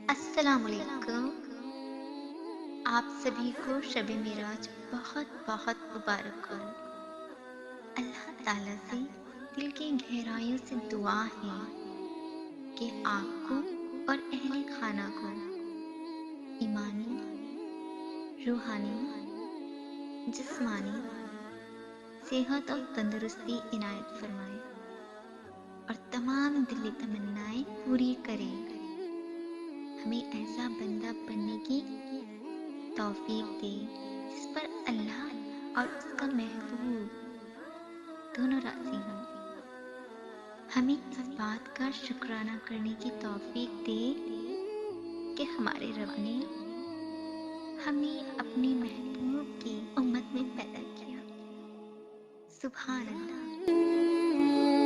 السلام علیکم، آپ سبھی کو شب معراج بہت بہت مبارک ہو۔ اللہ تعالیٰ سے دل کی گہرائیوں سے دعا ہے کہ آپ کو اور اہل خانہ کو ایمانی، روحانی، جسمانی صحت اور تندرستی عنایت فرمائے اور تمام دلی تمنائیں پوری کرے۔ ہمیں ایسا بندہ بننے کی توفیق دے جس پر اللہ اور اس کا محبوب دونوں راضی ہوں۔ ہمیں اس بات کا شکرانہ کرنے کی توفیق دے کہ ہمارے رب نے ہمیں اپنے محبوب کی امت میں پیدا کیا۔ سبحان اللہ۔